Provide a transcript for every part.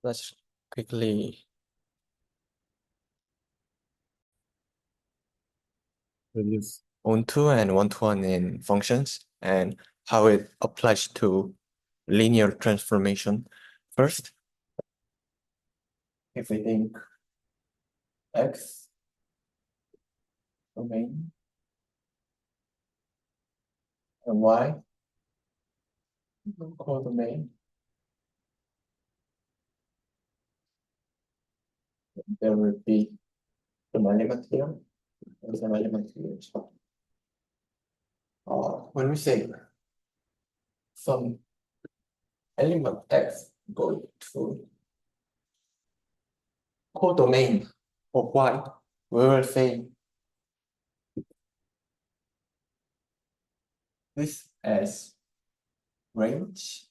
Let's quickly review onto and one-to-one in functions and how it applies to linear transformation. First, if we think X domain and Y codomain, there will be some element here and some element here. When we say some element X go to codomain of Y, we will say this as range,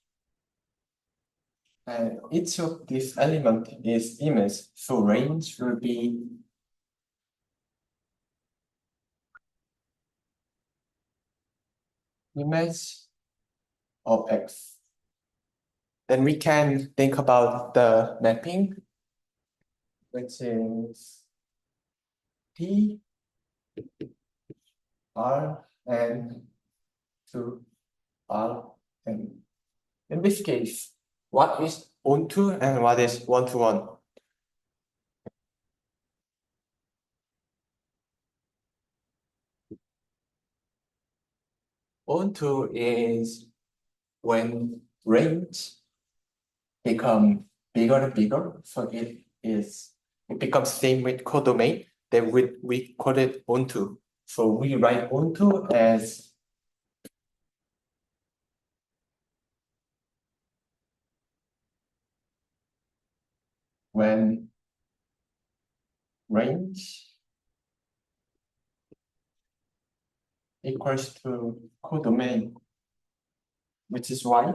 and each of these elements is image, so range will be image of X. Then we can think about the mapping, which is P, R, and to R, and in this case, what is onto and what is one-to-one? Onto is when range become bigger and bigger, so it becomes same with codomain, then we call it onto. So we write onto as when range equals to codomain, which is Y.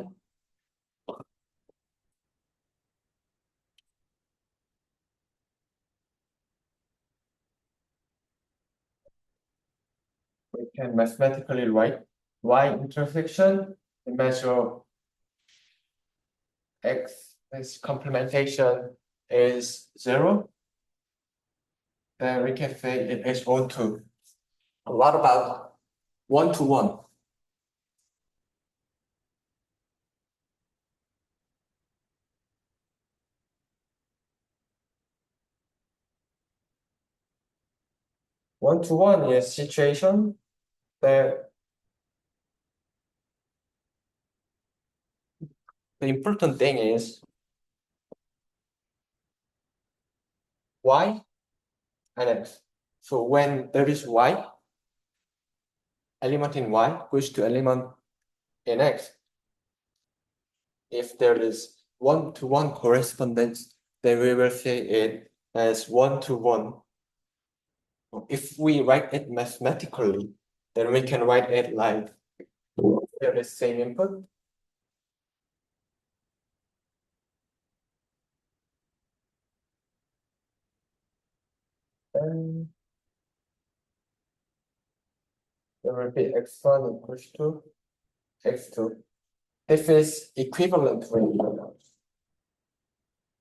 We can mathematically write Y intersection the measure X as complementation is 0. Then we can say it is onto. What about one-to-one? One-to-one is situation that the important thing is Y and X. So when there is Y, element in Y goes to element in X. If there is one-to-one correspondence, then we will say it as one-to-one. If we write it mathematically, then we can write it like there is same input. And there will be x1 equals to x2. This is equivalent to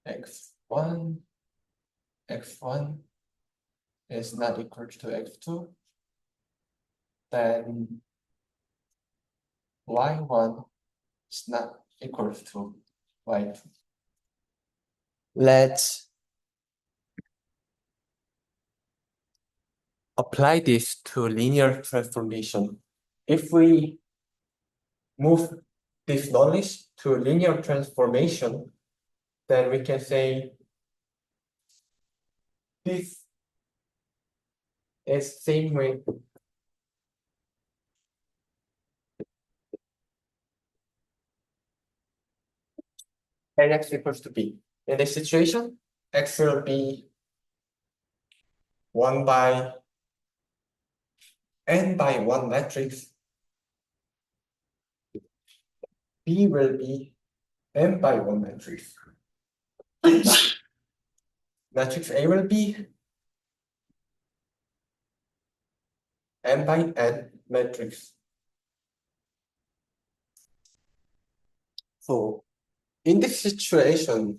x1 is not equal to x2, then y1 is not equal to y2. Let's apply this to linear transformation. If we move this knowledge to linear transformation, then we can say this is same way and x equals to b. In this situation, x will be 1 by n by 1 matrix. B will be n by 1 matrix. Matrix A will be n by n matrix. So in this situation,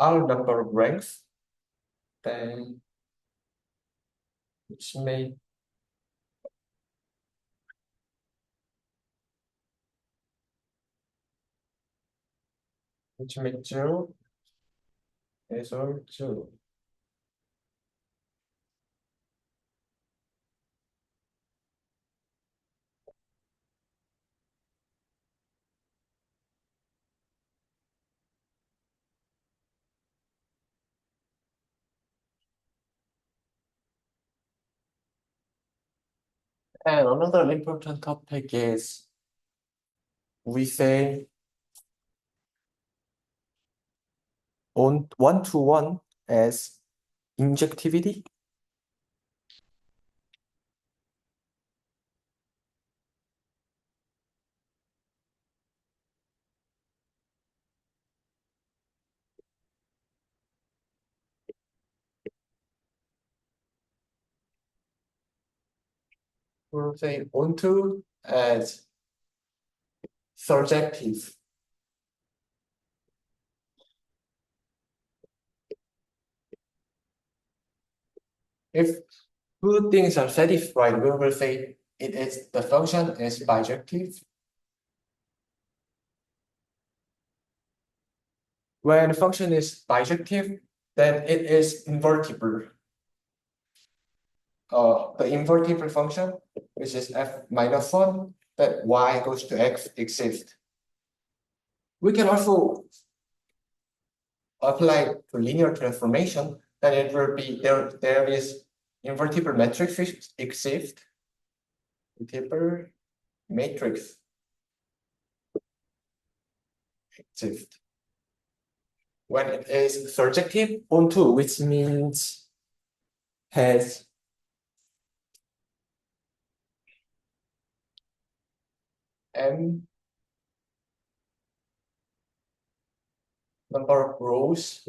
R number of ranks, then which may zero is equal to and another important topic is we say on one-to-one as injectivity. We'll say onto as surjective. If two things are satisfied, we will say the function is bijective. When the function is bijective, then it is invertible. The invertible function, which is f minus 1, that y goes to x exists. We can also apply to linear transformation, then it will be there is invertible matrix exist. Invertible matrix exist. When it is surjective onto, which means has m number of rows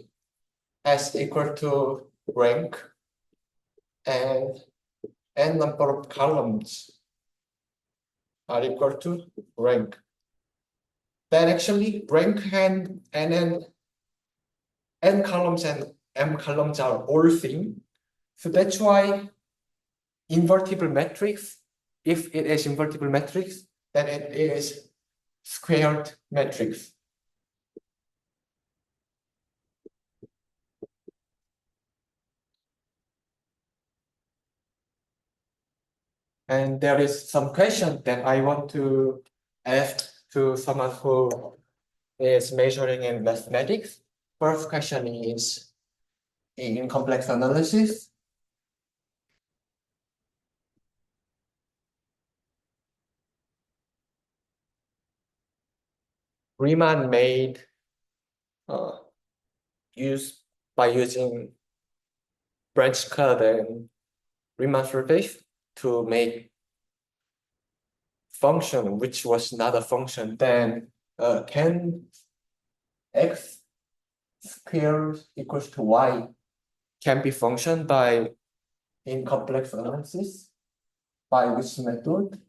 as equal to rank and n number of columns are equal to rank. Then actually rank and n columns and m columns are all same. So that's why invertible matrix, if it is invertible matrix, then it is squared matrix. And there is some question that I want to ask to someone who is majoring in mathematics. First question is in complex analysis. Riemann made by using branch cut and Riemann surface to make function which was not a function. Then can x squared equals to y can be function by in complex analysis by which method?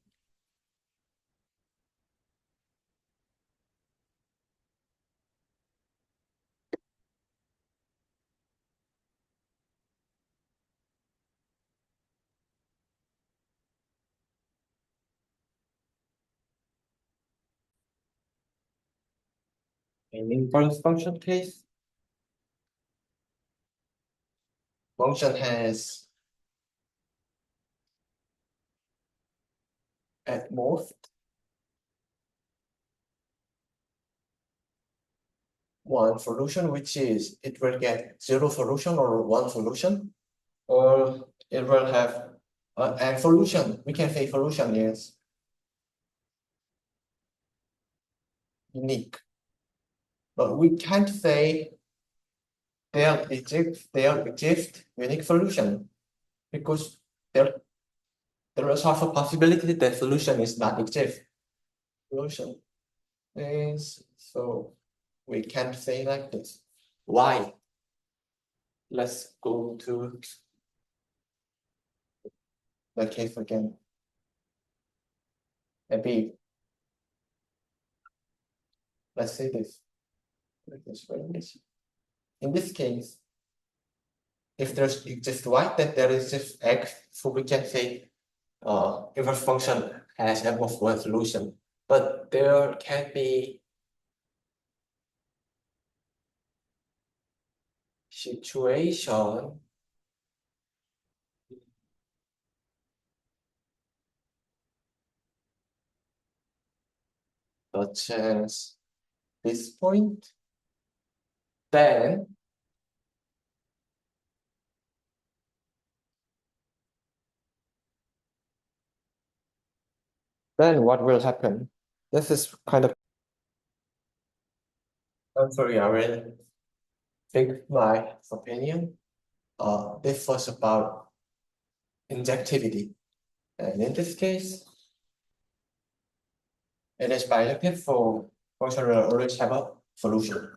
In impulse function case, function has at most one solution, which is it will get zero solution or one solution, or it will have a solution. We can say solution is unique, but we can't say there exists unique solution because there is also a possibility that solution is not exist. Solution is so we can't say like this. Why? Let's go to the case again. Maybe let's say this. Like this way. in this case, if there's just y, then there is just x. So we can say inverse function has f of one solution. But there can be situation such as this point, then what will happen? This is kind of, I'm sorry, I will think my opinion. This was about injectivity. And in this case, it is bijective for function will always have a solution.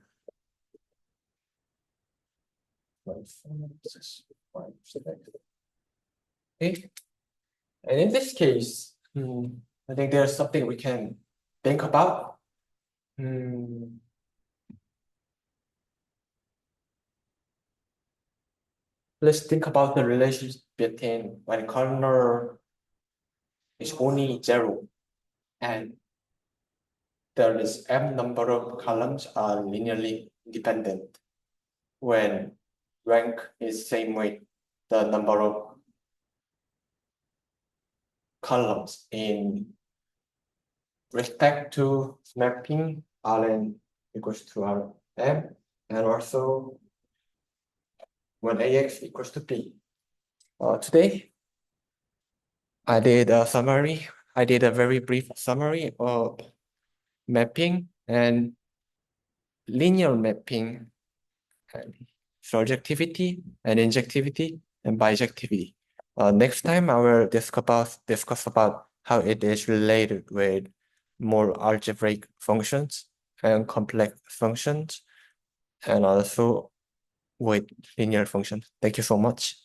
Okay. And in this case, I think there's something we can think about. Let's think about the relationship between when kernel is only 0 and there is m number of columns are linearly independent. When rank is same with the number of columns in respect to mapping Rn equals to Rm, and also when Ax equals to B. Today, I did a summary. I did a very brief summary of mapping and linear mapping, and surjectivity and injectivity and bijectivity. Next time I will discuss about how it is related with more algebraic functions and complex functions, and also with linear functions. Thank you so much.